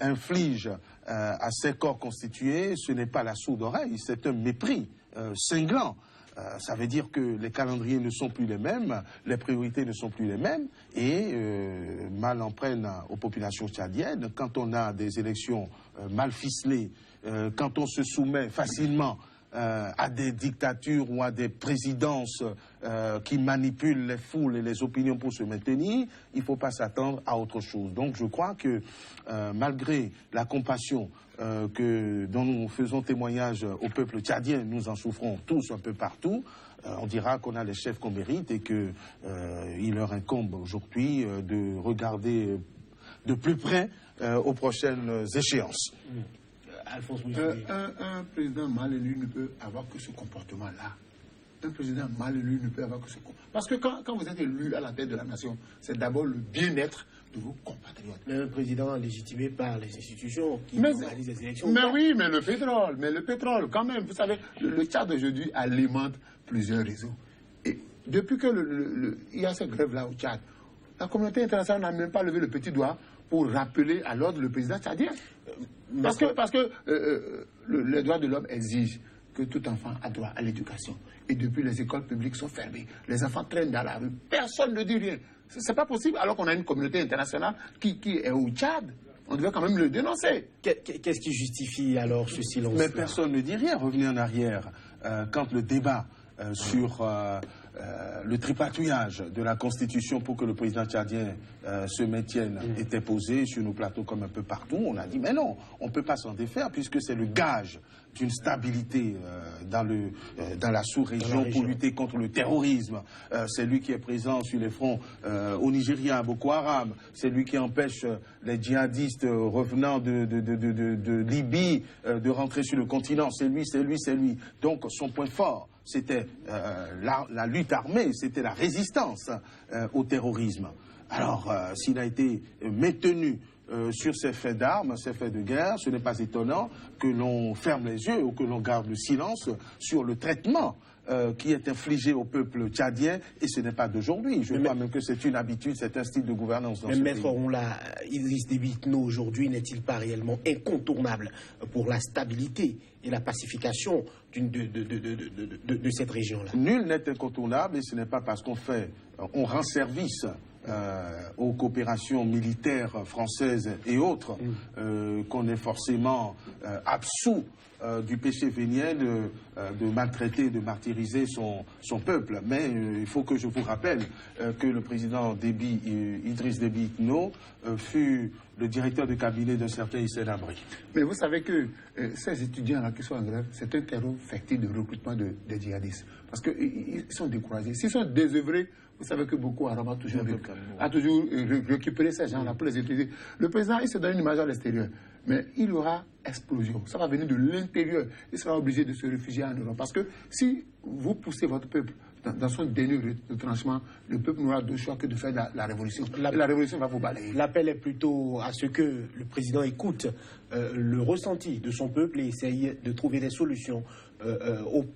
inflige à ses corps constitués, ce n'est pas la sourde oreille, c'est un mépris cinglant. Ça veut dire que les calendriers ne sont plus les mêmes, les priorités ne sont plus les mêmes, et mal en prennent aux populations tchadiennes. Quand on a des élections mal ficelées, quand on se soumet facilement à des dictatures ou à des présidences qui manipulent les foules et les opinions pour se maintenir, il ne faut pas s'attendre à autre chose. Donc je crois que malgré la compassion dont nous faisons témoignage au peuple tchadien, nous en souffrons tous un peu partout. On dira qu'on a les chefs qu'on mérite et qu'il leur incombe aujourd'hui de regarder de plus près aux prochaines échéances. Alphonse un président mal élu ne peut avoir que ce comportement-là. Un président mal élu ne peut avoir que ce comportement. Parce que quand vous êtes élu à la tête de la nation, c'est d'abord le bien-être de vos compatriotes. Mais un président légitimé par les institutions qui organisent les élections. Mais oui, mais le pétrole, quand même. Vous savez, le Tchad aujourd'hui alimente plusieurs réseaux. Et depuis que il y a cette grève-là au Tchad, la communauté internationale n'a même pas levé le petit doigt pour rappeler à l'ordre le président tchadien. Parce que les droits de l'homme exigent que tout enfant a droit à l'éducation. Et depuis, les écoles publiques sont fermées. Les enfants traînent dans la rue. Personne ne dit rien. C'est pas possible alors qu'on a une communauté internationale qui est au Tchad. On devait quand même le dénoncer. Qu'est-ce qui justifie alors ce silence? Mais personne ne dit rien. Revenez en arrière. Quand le débat sur le tripatouillage de la Constitution pour que le président tchadien se maintienne était posé sur nos plateaux comme un peu partout. On a dit mais non, on ne peut pas s'en défaire puisque c'est le gage d'une stabilité dans la sous-région pour lutter contre le terrorisme. C'est lui qui est présent sur les fronts au Nigeria, à Boko Haram. C'est lui qui empêche les djihadistes revenant de Libye de rentrer sur le continent. C'est lui. Donc son point fort, c'était la lutte armée, c'était la résistance au terrorisme. Alors, s'il a été maintenu sur ces faits d'armes, ces faits de guerre, ce n'est pas étonnant que l'on ferme les yeux ou que l'on garde le silence sur le traitement qui est infligé au peuple tchadien, et ce n'est pas d'aujourd'hui. Je crois même que c'est une habitude, c'est un style de gouvernance dans ce pays. Maître Ronla, Idriss Déby Itno aujourd'hui n'est-il pas réellement incontournable pour la stabilité et la pacification de cette région-là? Nul n'est incontournable, et ce n'est pas parce on rend service aux coopérations militaires françaises et autres qu'on est forcément absous du péché véniel de maltraiter, de martyriser son peuple. Mais il faut que je vous rappelle que le président Idriss Déby Itno fut le directeur de cabinet d'un certain Hissène Habré. Mais vous savez que ces étudiants-là qui sont en grève, c'est un terreau fertile de recrutement des djihadistes. Parce qu'ils sont découragés. S'ils sont désœuvrés, vous savez que Boko Haram a toujours récupéré ces gens-là pour les utiliser. Le président, il se donne une image à l'extérieur. Mais il y aura explosion. Ça va venir de l'intérieur. Il sera obligé de se réfugier en Europe. Parce que si vous poussez votre peuple dans son dernier retranchement, le peuple n'aura d'autre choix que de faire la révolution. La révolution va vous balayer. L'appel est plutôt à ce que le président écoute le ressenti de son peuple et essaye de trouver des solutions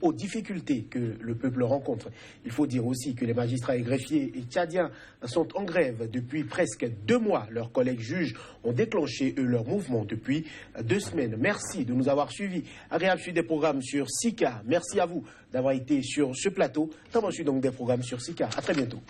aux difficultés que le peuple rencontre. Il faut dire aussi que les magistrats et greffiers et tchadiens sont en grève depuis presque 2 mois. Leurs collègues juges ont déclenché leur mouvement depuis 2 semaines. Merci de nous avoir suivis. Agréable suite des programmes sur Sika. Merci à vous d'avoir été sur ce plateau. Très bon suite donc des programmes sur Sika. À très bientôt.